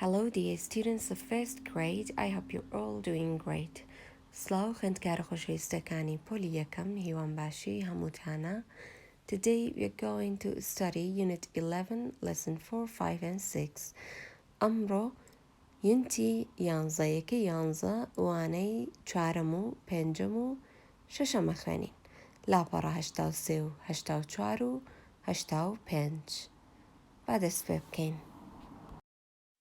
Hello dear students of first grade. I hope you're all doing great. سلااو خوێندکارە خۆشەویستەکانی پۆلی یەکەم هیوان باشی هەمووتانە. Today we are going to study Unit 11, Lesson 4, 5 and 6. ئەمڕۆ یونتی یانزەیەکە یانزە وانەی چوارەم و پێنجەم و شەشەمە خوێنین. لاپەڕە 83 و 84 و 85. با دەست پێ بکەین.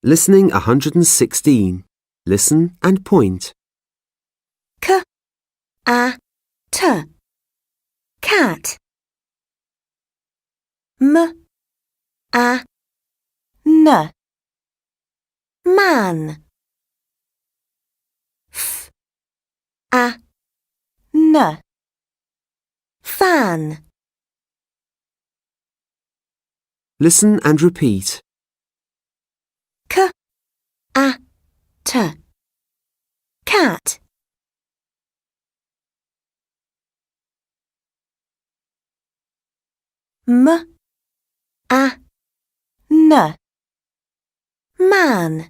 Listening 116. Listen and point. K-A-T Cat. M-A-N Man. F-A-N Fan. Listen and repeat. K-A-T Cat. M-A-N Man.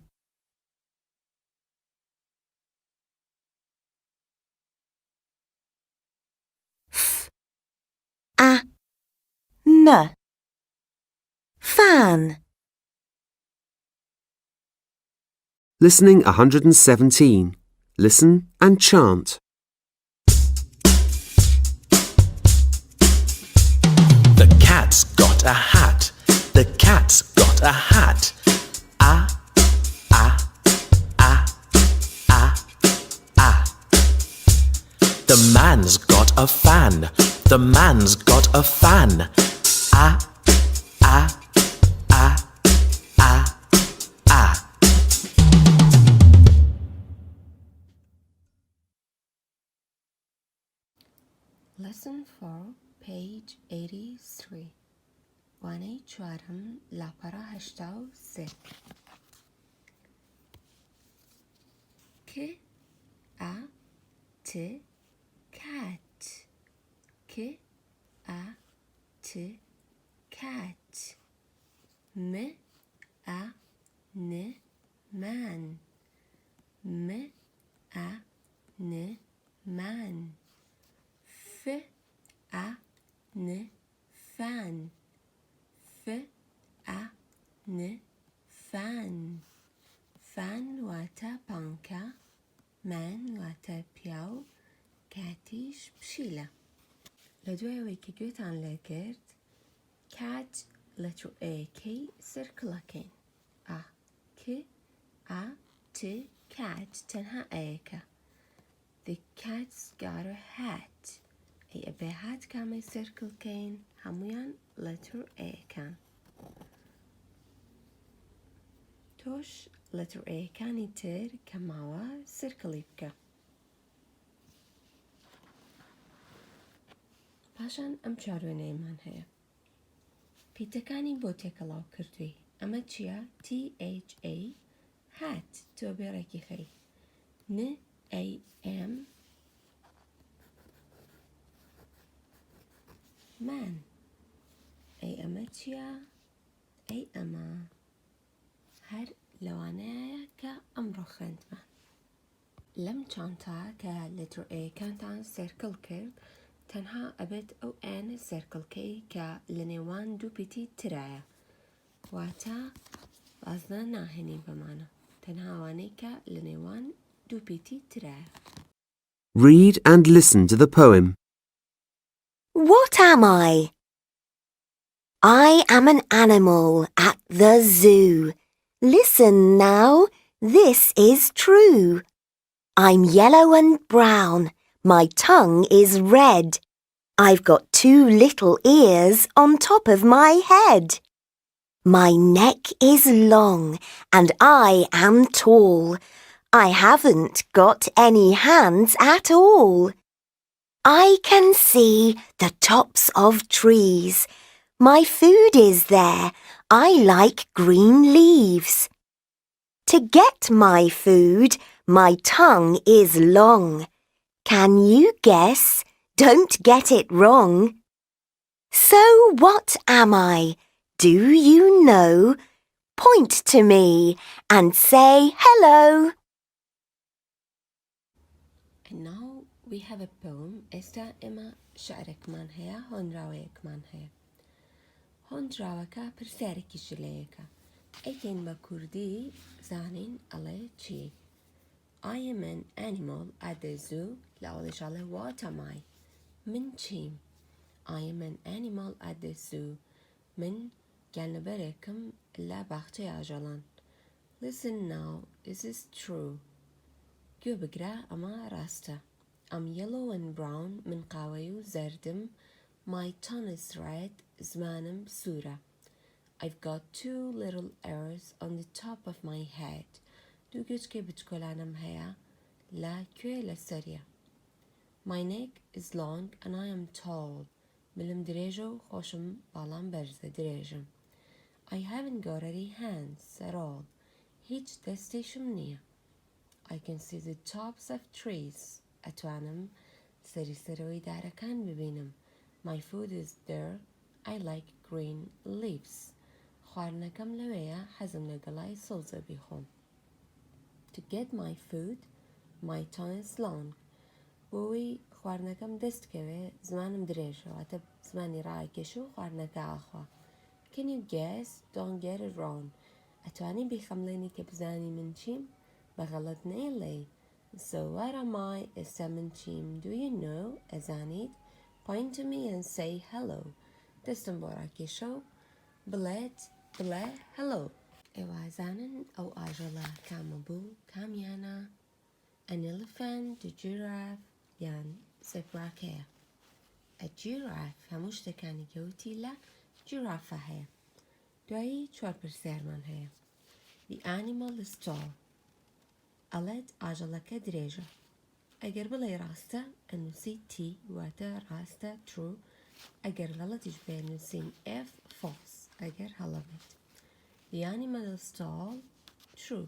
F-A-N Fan. Listening 117. Listen and chant. The cat's got a hat. The cat's got a hat. Ah, ah, ah, ah, ah. The man's got a fan. The man's got a fan. Ah, ah, ah, ah, ah. Lesson 4, page 83. وانەی چوارەم لاپەڕە 83. K-A-T Cat. K-A-T Cat. M-A-N Man. M-A-N Man. F-A-N Fan. F-A-N Fan. Fan واتە پانکە. Man واتە پیاو. کاتیش پشیلە. لە دوایەوەی کە گوێتان لێ کرد cat letter A کەی سرکڵەکەین. K-A-T cat تەنها ئەیەکە. The cat's got a hat. ئەی ئەبێ هات کامەی سرکڵکەین هەمویان letter A کان. تۆش letter A کانی تر کە ماوە سرکڵی بکە. پاشان ئەم چاروێنەیەمان هەیە. پیتەکانی بۆ تێکەڵاو کردووی. ئەمە چییە؟ T-H-A hat. تۆ بێڕێکی خەی. N-A-M Man. ئەی ئەمە چییە؟ ئەی ئەمە هەر لەوانەیە کە ئەمڕۆ خوێندمان. لەم چانتا کە letter A کانتان سرکڵ کرد تەنها ئەبێت ئەو ئێنە سرکڵکەی کە لە نێوان دوو پیتی ترایە. واتە بازنە ناهێنی بەمانە. تەنها وانەی کە لە نێوان دوو پیتی ترایە. Read and listen to the poem. What am I? I am an animal at the zoo. Listen now, this is true. I'm yellow and brown, my tongue is red. I've got two little ears on top of my head. My neck is long and I am tall. I haven't got any hands at all. I can see the tops of trees. My food is there. I like green leaves. To get my food, my tongue is long. Can you guess? Don't get it wrong. So what am I? Do you know? point to me and say hello. And now we have a poem. Esta ima شعرك من هي هون راويك من هي هون راوكا برسارك جليكا أيتين بكردي زانين على چی I am an animal at the zoo لأولش على what am I من چیم I am an animal at the zoo من جلبركم لا بختي عجلان Listen now, is this true? گو بگرا أما راستا I'm yellow and brown من قاوي زردم My tongue is red زمانم سورة I've got two little ears on the top of my head دو گوشكي بتكولانم هيا لا كوي لسريا My neck is long and I am tall ملم دريجو خوشم بالام برزة دريجم I haven't got any hands at all هيج دستيشم نية I can see the tops of trees أتوانم سري سروي داركان ببينم My food is there I like green leaves خارنكم لويا حزم لقلاي سلزة بيخوم To get my food my tongue is long بوي خارنكم دست كوي زمانم دريشة واتب زماني راي كشو خارنكا أخوا Can you guess? Don't get it wrong أتواني بيخمليني كبزاني من شيم بغلط نيلي So what am I من شيم Do you know أزانيد Point to me and say hello دستم بورا كشو بلاد بلا hello إيوا زانن أو آجلا كامبو كاميانا An elephant, a giraffe, يان زبراكيا A giraffe هموش تكاني كوتي لا giraffe هي دوایی چوار پرسیارمان هەیە The animal is tall ئەڵێت ئاژەڵەکە درێژە ئەگەر بڵێ ڕاستە ئەنووسی T واتە ڕاستە true ئەگەر غەڵەتیش بێ نووسین F false ئەگەر هەڵەبێت The animal is tall true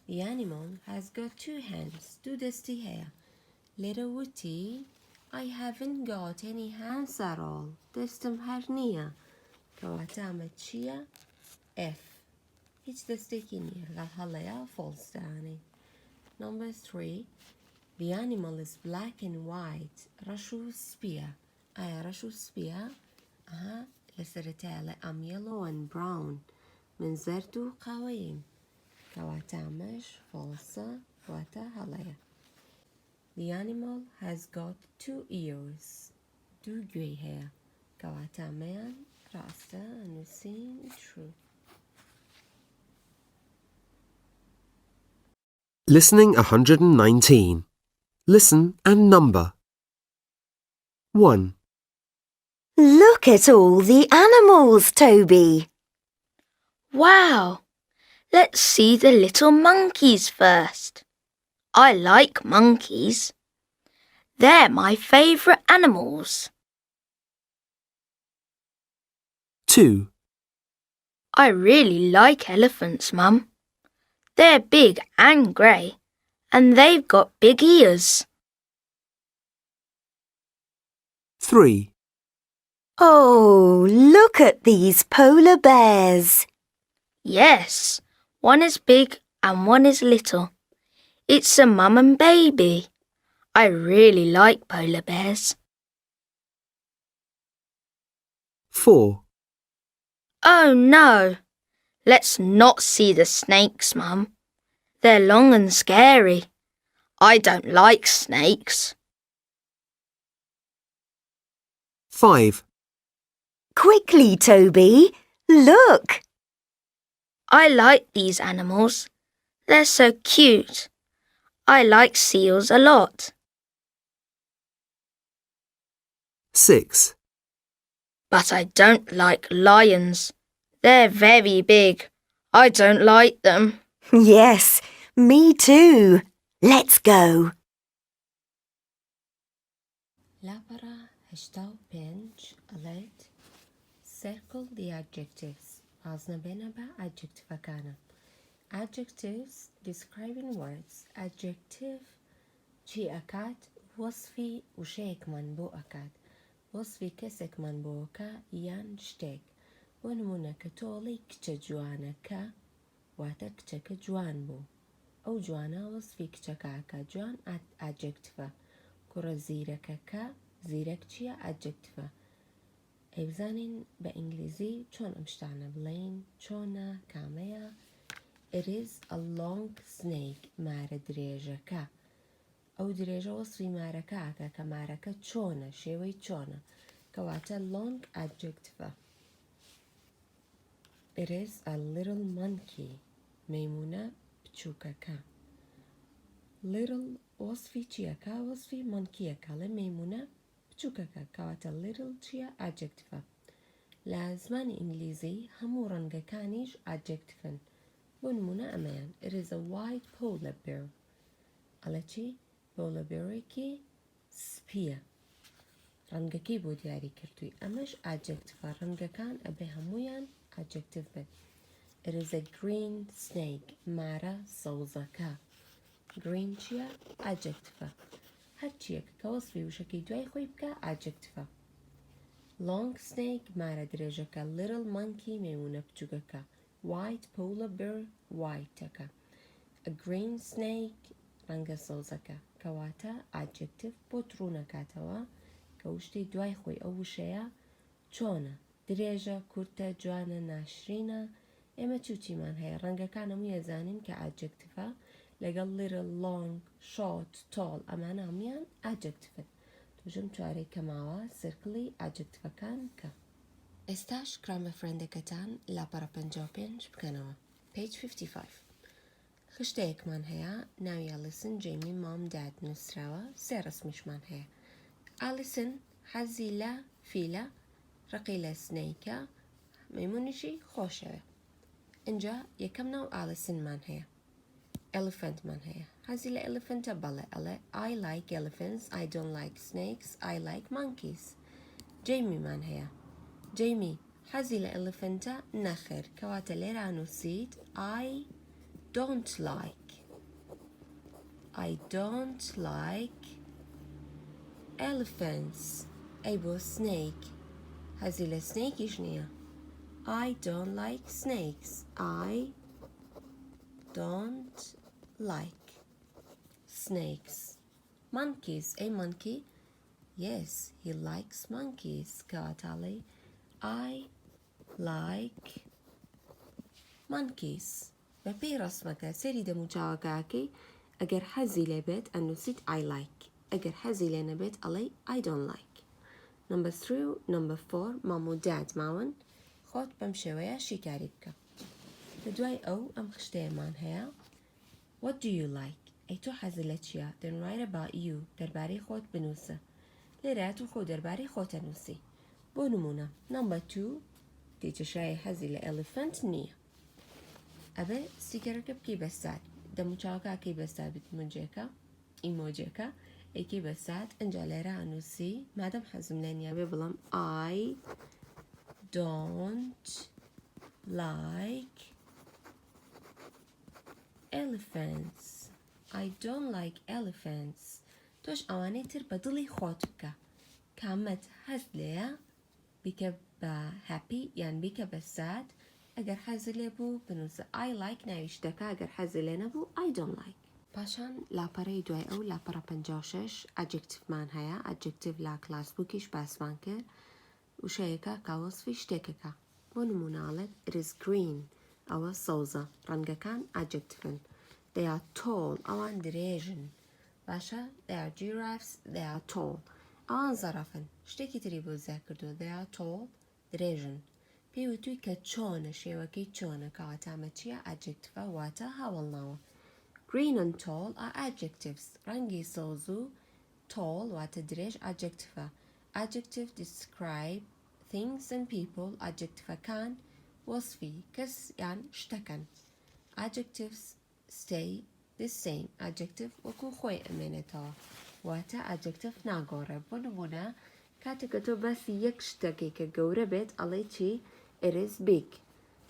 The animal has got two hands دوو دەستی هەیە لێرە وتی I haven't got any hands at all دەستم هەر نییە کەواتە ئەمە چییە F هیچ دەستێکی نییە غەڵ هەڵەیە false دانێ Number 3 The animal is black and white ڕەش و سپیە ئایا ڕەش و سپیە ئەها لەسەرەتایە I'm yellow and brown من زەرد و قاوەییم کەواتە ئەمەش false واتە هەڵەیە The animal has got two ears دوو گوێی هەیە کەواتە ئەمەیان ڕاستە ئەنووسین true Listening 119. Listen and number. 1, Look at all the animals, Toby. Wow! Let's see the little monkeys first. I like monkeys. They're my favourite animals. 2, I really like elephants, Mum. They're big and grey, and they've got big ears. 3, Oh, look at these polar bears. Yes, one is big and one is little. It's a mum and baby. I really like polar bears. 4, Oh no! Let's not see the snakes, Mum. They're long and scary. I don't like snakes. 5, Quickly, Toby. Look. I like these animals. They're so cute. I like seals a lot. 6, But I don't like lions. They're very big. I don't like them. Yes, me too. Let's go. لابرا هشتا و پنج ئەڵێت Circle the adjectives ئازنە بێنە بە adjectivەکانە Adjectives describing words Adjective چی ئەکات وەصفی وشەیەکمان بۆ ئەکات وەصفی کەسێکمان بۆ ئەکا یان شتێک بۆ نمونە کە تۆڵی کچە جوانە کە واتە کچەکە جوان بوو. ئەو جوانە وەسفی کچەکەکە جوان ئادجکتفە. کوڕە زیرەکەکە زیرەک چییە؟ ئادجکتفە. ئەیبزانین بە ئینگلیزی چۆن ئەم شتانە بڵێین، چۆنە، کامەیە. It is a long snake. مارە درێژەکە. ئەو درێژە وەسفی مارەکەکە کە مارەکە چۆنە، شێوەی چۆنە، کەواتە long adjective. It is a little monkey. مەیمونە بچووکەکە. Little وەسفی چیەکە؟ وەسفی monkeyەکە، لە مەیمونە بچووکەکە، کەواتە little چیە؟ adjective. لە زمانی ئینگلیزی هەموو ڕەنگەکانیش adjectivن. بۆ نمونە ئەمەیان. It is a white polar bear. ئەڵە چی؟ polar bearێکی سپیە. ڕەنگەکەی بۆ دیاری کردووی. ئەمەش adjective. ڕەنگەکان ئەبێ هەموویان adjective بن. It is a green snake. مارە سەوزەکە. green چییە؟ adjective. هەر چیەکە کە وەسفی وشەکەی دوای خۆی بکە adjective. long snake مارە درێژەکە. little monkey مەیمونە بچووکەکە. white polar bear whiteەکە. a green snake ڕەنگە سەوزەکە، کەواتە adjective بۆ تڕوو نەکاتەوە کە وشتەی دوای خۆی ئەو وشەیە چۆنە، درێژە، کورتە، جوانە، ناشرینە. ئێمە چوچیمان هەیە ڕەنگەکان هەمووی ئەزانین کە adjectivە، لەگەڵ little، long، short، tall ئەمانە هەموویان adjectivن. توژم چوارەی کەماوە سرکڵی adjectivەکان کە. ئێستاش گرامە فرەندەکەتان لاپەڕە 55 بکەنەوە. page 55. خشتەیەکمان هەیە، ناوی ئالیسن، جەیمی، مام، داد نووسراوە. سێ ڕسمیشمان هەیە. ئالیسن حەزی لە فیلە، ڕقی لە سنەیکە، مەیمونیشی خۆشەوێ. اینجا یەکەم ناو ئالیسنمان هەیە. elephantمان هەیە. حەزی لە elephantە؟ بەڵێ، ئەڵێ I like elephants, I don't like snakes, I like monkeys. جەیمیمان هەیە. جەیمی حەزی لە elephantە؟ نەخێر، کەواتە لێرە نووسیت I don't like. I don't like elephants. ئەی بۆ snake. حەزی لە snake نییە. I don't like snakes. I don't like snakes. Monkeys. ئەی monkey. Yes, he likes monkeys. کەواتاڵێ I like monkeys. بەپێی ڕسمەکە سەری دەموچاوەکەکەی ئەگەر حەزی لێ بێت ئەنووسیت I like. ئەگەر حەزی لێ نەبێت ئەڵێ I don't like. number 3 و number 4 مام و داد ماون. خۆت بەم شێوەیە شیکاری بکە. لە دوای ئەو ئەم خشتەیەمان هەیە. What do you like? ئەی تۆ حەزی لە چییە؟ Then write about you. دەربارەی خۆت بنووسە. لێرە تۆ خۆ دەربارەی خۆتە نووسی. بۆ نمونە number 2 دیتشای حەزی لە elephant نییە. ئەبێ ستیکەرەکە بکەی بەستاد. دەموچاوەکەکەی بەستاد بتمونجێکە، ئیمۆجێکە، ئەیکەی بەستاد. ئەنجا لێرە ئەنووسی مادەم حەزم لە نییە بێ بڵم I don't like elephants. I don't like elephants. تۆش ئەوانەی تر بە دڵی خۆت بکە. کامەت هەست لێیە بیکە بە happy یان بیکە بە sad. ئەگەر حەزی لێ بوو بنووسە I like ناوی شتەکە، ئەگەر حەزی لێ نەبوو I don't like. پاشان لاپەرەی دوای ئەو لاپەڕە 56 adjectiveمان هەیە. adjective لا کلاسبووکیش باسمان کرد. وشەیەکە کاوەسفی شتێکەکە. بۆ نموناڵێت it is green. ئەوە سەوزە. ڕەنگەکان adjectivن. they are tall. ئەوان درێژن. باشە they are giraffes. they are tall. ئەوان زەرەفن. شتێکی تری بۆ زیاد کردووە. they are tall. درێژن. پێی وتووی کە چۆنە، شێوەکەی چۆنە، کەواتامە چییە؟ adjective واتە هاوڵناوە. green and tall are adjectives. ڕەنگی سەوز و tall واتە درێژ adjective. adjective describe things and people. adjective کان وەسفی کەس یان شتەکەن. adjectives stay the same. adjective وەکو خۆی ئەمێنێتەوە، واتە adjective ناگۆڕێ. بۆ نمونە کاتێککە تۆ باسی یەک شتەکەی کە گەورە بێت ئەڵێ چی؟ it is big.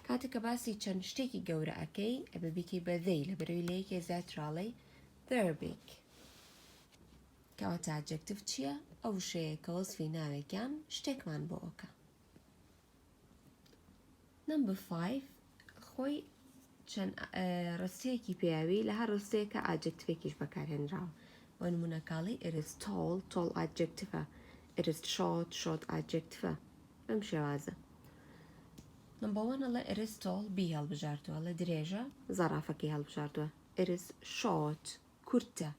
کاتێککە باسی چەند شتێکی گەورە ئەەکەی ئەبە بیکەی بەدەی لە بەرەوەی لە یەکێ زیاتراڵێ they're big. کەواتە adjective چییە؟ ئەو شەیە کە وەسفی ناوێکیان شتێکمان بۆ ئەوکە. number 5 خۆی چەند ڕستەیەکی پێیاوی لە هەر ڕستەیەکە ئاجکتڤێکیش بەکارهێنراوە بۆ نمونە کاڵی it is tall ئاجکتڤە it is short ئاجکتڤە بەم شێوازە نمبر 1 ئەڵێ it is tall بی هەڵبژاردووە لە درێژە زەرافەکەی هەڵبژاردووە it is short کورتە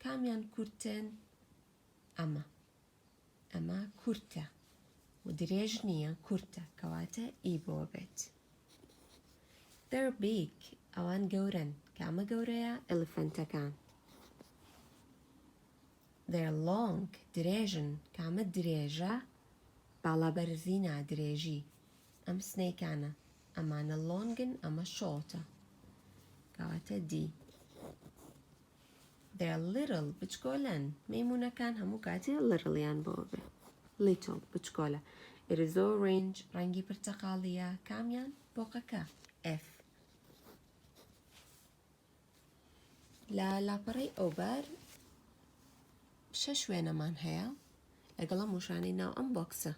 کامیان کورتن ئەمە کورتە و درێژ نییە کورتە کەواتە ئی بۆ بێت they're big ئەوان گەورن کامە گەورەیە ئەلیفەنتەکان they're long درێژن کامە درێژە باڵابەرزینە درێژی ئەم سنەیکانە ئەمانە لۆنگن ئەمە شۆتە کەواتە دی they're little بچکۆلن مەیمونەکان هەموو کاتێ littleیان بۆ بێ little بچکۆلە it is orange ڕەنگی پرتەقاڵیە کامیان بۆقەکە F لە لاپەڕەی ئەوبەر 6 شوێنەمان هەیە لەگەڵ ئەم وشانەی ناو ئەم بۆکسە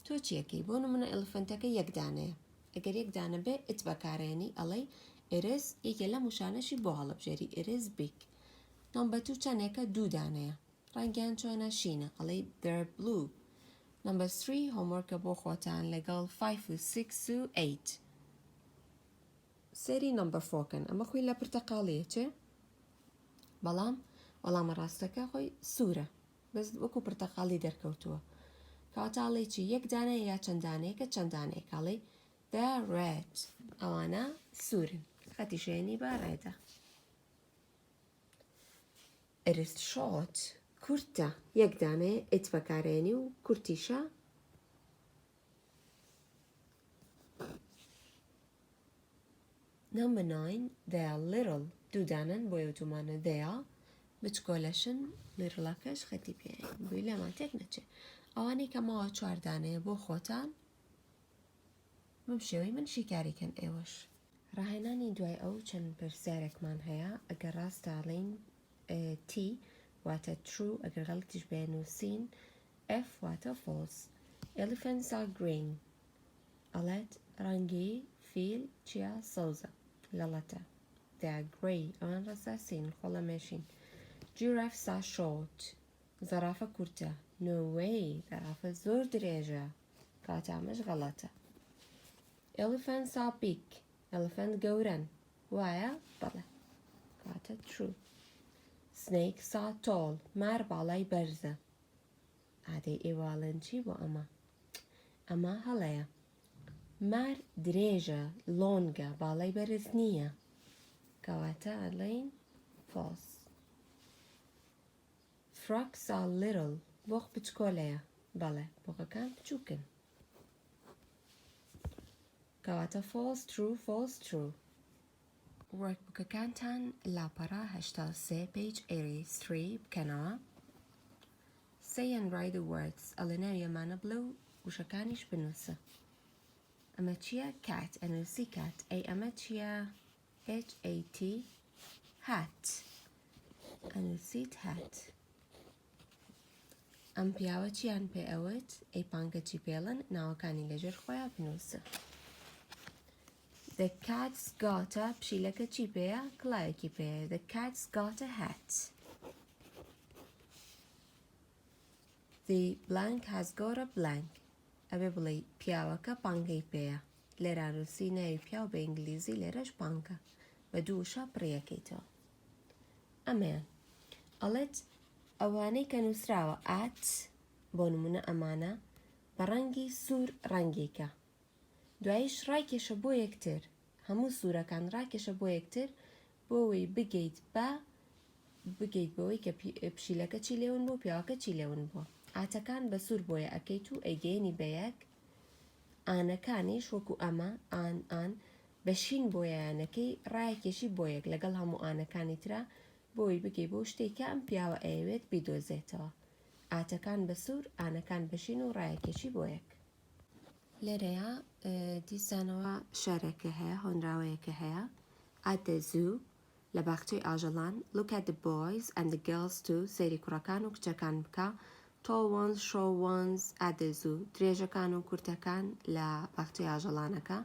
تۆ چیەکەی بۆ نمونە ئەلیفەنتەکە یەک دانەیە ئەگەر یەک دانە بێ ئت بەکارێنی ئەڵێی it is یەکێ لە موشانەشی بۆ هەڵبژێری it is big نمبر 2 چەندێکە 2 دانەیە ڕەنگیان چۆنە شینە ئەڵێی they're blue نمبر 3 هۆموەرکە بۆ خۆتان لەگەڵ 5 و 6 و 8 سێری نمبر 4 کەن ئەمە خۆی لە پرتەقاڵیە چێ بەڵام وەڵامە ڕاستەکە خۆی سوورە بەس وەکو پرتەقاڵی دەرکەوتووە کاتاڵی چی یەک دانەیە یا چەند دانەیەکە چەند دانەیەکاڵی they're red ئەوانە سوورن خەتی شوێنی با ڕێدە it is short کورتە یەک دانەیە ئت بەکارێنی و کورتیشە number 9 they are little دوو دانن بۆ یوتومانە they are بچکۆلەشن لیڕڵەکەش خەتی پێیان بووی لەمان تێک نەچێ ئەوانەی کە ماوە 4 دانەیە بۆ خۆتان بەم شێوەی من شیکاریکەن ئێوەش ڕاهێنانی دوای ئەو چەند پرسیارێکمان هەیە ئەگەر ڕاستەڵین T واتە true ئەگەر غەڵتیش بێنووسین F واتە false elephants are green ئەڵێت ڕەنگی فیل چیە سەوزە لەڵەتە they are grey ئەوان ڕەساسین خۆڵەمێشین giraffes are short زەرافە کورتە no way زەرافە زۆر درێژە کاتامەش غەڵەتە elephants are big elephant گەورەن وایە بەڵێ کاتە true snakes are tall مار باڵای بەرزە ئادەی ئێواڵەن چی بۆ ئەمە هەڵەیە مار درێژە لۆنگە باڵای بەرز نییە کەواتە ئەڵێین false frogs are little بۆق بچکۆلەیە بەڵێ بۆقەکان بچووکن کەواتە false true وەرکبوکەکانتان لاپەڕە 83 page 83 بکەنەوە say and write the words ئەڵێ ناوی ئەمانە بڵێ و وشەکانیش بنووسە ئەمە چییە cat ئەنووسی cat ئەی ئەمە چییە HAT hat ئەنووسیت hat ئەم پیاوە چیان پێ ئەوت ئەی پانکە چی پێڵن ناوەکانی لەژێر خۆیان بنووسە The cat's got a پشیلەکە چی پێیە کڵاوێکی پێیە The cat's got a hat The blank has got a blank ئەبێ بڵێ پیاوەکە پانکەی پێیە لێرە نووسی ناوی پیاو بە ئینگلیزی لێرەش پانکە بە دوو وشە پڕیەکەیتەوە ئەمەیان ئەڵێت ئەوانەی کە نووسراوە ئات بۆ نمونە ئەمانە بە ڕەنگی سوور ڕەنگێکە دواییش ڕاکێشە بۆ یەکتر هەموو سوورەکان ڕاکێشە بۆ یەکتر بۆەوەی بگەیت بەوەی کە پشیلەکە چی لێون بۆ پیاوەکە چی لێون بۆ ئاتەکان بە سوور بۆیە ئەەکەیت و ئەیگەێنی بە یەک ئانەکانیش وەکو ئەمە ئان بە شین بۆیانەکەی ڕایەکێشی بۆ یەک لەگەڵ هەموو ئانەکانی ترا بۆی بگەی بۆ شتێکە ئەم پیاوە ئەوێت بیدۆزێتەوە ئاتەکان بە سوور ئانەکان بەشین و ڕایەکێشی بۆ یەک لێرەیە دیسانەوە شارێکە هەیە هۆنراوەیەکە هەیە at the zoo لە باخچەی ئاژەڵان look at the boys and the girls too سەیری کوڕەکان و کچەکان بکە tall ones short ones at the zoo درێژەکان و کورتەکان لە باخچەی ئاژەڵانەکە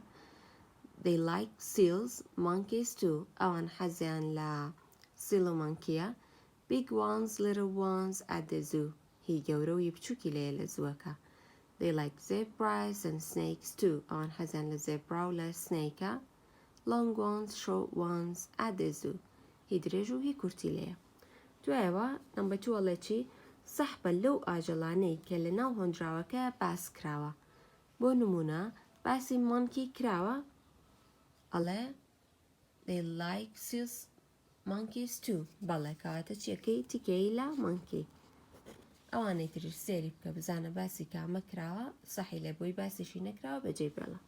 They like seals, monkeys too. أوان حزيان لا seal و monkey. Big ones, little ones at the zoo. هي جورو يبچوكي ليلة زوكا. They like zebras and snakes too. أوان حزيان لزبرا ولا snake. Long ones, short ones at the zoo. هي درجو هي كورتي ليه. دوائوا نمبر 2 لچي صحبا لو آجلاني كلنا هندراوكا باس كراوا. بو نمونا باسی monkey کراوە ئەڵێ they like seals monkeys too بەڵێ کەواتە چیەکەی تیکەی لە monkey ئەوانەی تریش سێری بکە بزانە باسی کامە کراوە سەحی لێ بۆی باسیشی نەکراوە بەجێ بێڵە.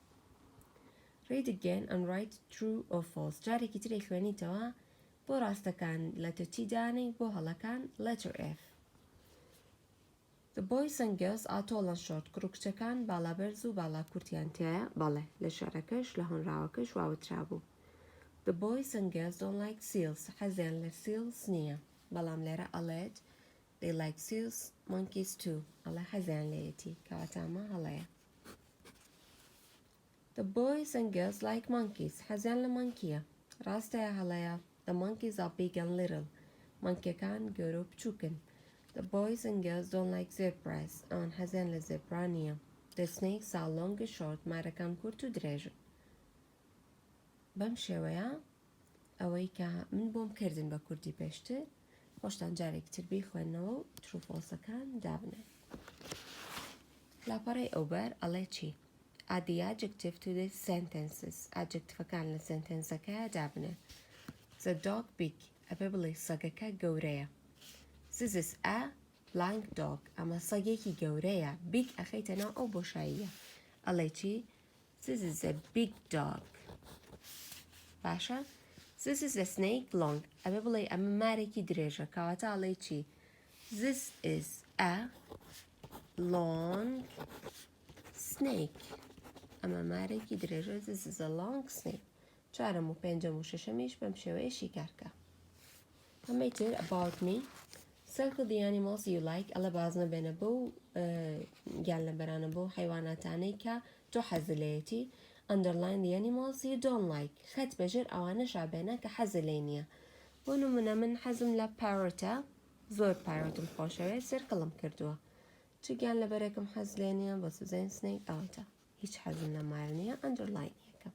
Read again and write true or false. جارێکی ترێ خوێنیتەوە بۆ ڕاستەکان لە تۆ چی دانەی بۆ هەڵەکان letter F. The boys and girls are tall and short. کڕوکچەکان باڵا بەرز و باڵا کورتیان تایە بەڵێ لە شارەکەش لە هۆنراوەکەش واوترابوو. The boys and girls don't like seals. حەزیان لە seals نییە بەڵام لێرە ئەڵێت they like seals monkeys too. ئەڵێ حەزیان لێیەتی کەواتامە هەڵەیە. The boys and girls like monkeys. حەزیان لە مانکیە ڕاستەیە هەڵەیە. The monkeys are big and little. مانکیەکان گەورە و بچووکن. The boys and girls don't like zebras. ئەوان حەزیان لە زێبرا نییە. The snakes are long and short. مارەکان کورت و درێژن. بەم شێوەیە ئەوەی کە من بۆم کردن بە کوردی پێشتر خۆشتان جارێک تر بیخوێنەوە و تروفۆسەکان دابنێ. لاپەڕەی ئەوبەر ئەڵێ چی؟ Add the adjective to the sentences. Adjectivەکان لە سنتەنسەکە دابنێ. The dog big. ئەبێ بڵێ سەگەکە گەورەیە. This is a blank dog. ئەمە سەگێکی گەورەیە. Big ئەخەیتە ناو ئەو بۆشاییە. ئەڵێ چی؟ This is a big dog. باشە؟ This is a snake long. ئەبێ بڵێ ئەمە مارێکی درێژە. کەواتە ئەڵێ چی؟ This is a long snake. ئەمە مارێکی درێژە. This is a long snake. چارەم و پێنجەم و شەشەمیش بەم شێوەیەشی کارکە. ئەمەی تر about me. Circle the animals you like. ئەڵە باز نەبێنە بۆ گیان لەبەرانە بۆ حیواناتانەی کە تۆ حەزت لێیەتی. Underline the animals you don't like. خەت بەژێر ئەوانەش ئابێنە کە حەزت لێی نییە. بۆ نمونە من حەزم لە parrotە زۆر parrotم خۆشەوێت سرکڵم کردووە. چ گیان لەبەرێکم حەز لێ نییە بۆ سوزێن snake ئەوەتە. هیچ حەزم لە مار نییە underline یەکەم.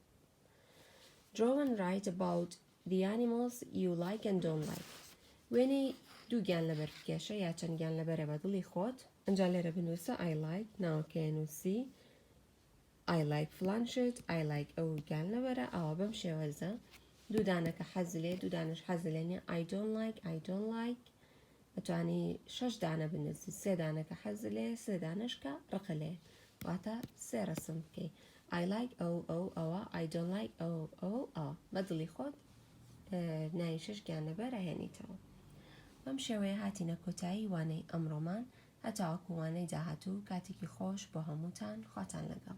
Draw and write about the animals you like and don't like. وێنەی دوو گیان لەبەر بکێشە یا چەند گیان لەبەرە بە دڵی خۆت ئەنجا لێرە بنووسە I like ناوەکەی نووسی I like فلان شت I like ئەو گیان لەبەرە ئەوە بەم شێوەزە دوو دانەکە حەز لێ دوو دانش حەز لێ نییە I don't like ئەتوانی 6 دانە بنووسی 3 دانەکە حەز لێ 3 دانش کە ڕقە لێ واتە 3 ڕسم بکەی I like ئەوە I don't like ئەوە بە دڵی خۆت ناوی 6 گیان لەبەر هێنیتەوە. بەم شێوەیە هاتینە کۆتایی وانەی ئەمڕۆمان هەتاوەکو وانەی داهاتوو کاتێکی خۆش بۆ هەمووتان خواتان لەگەڵ.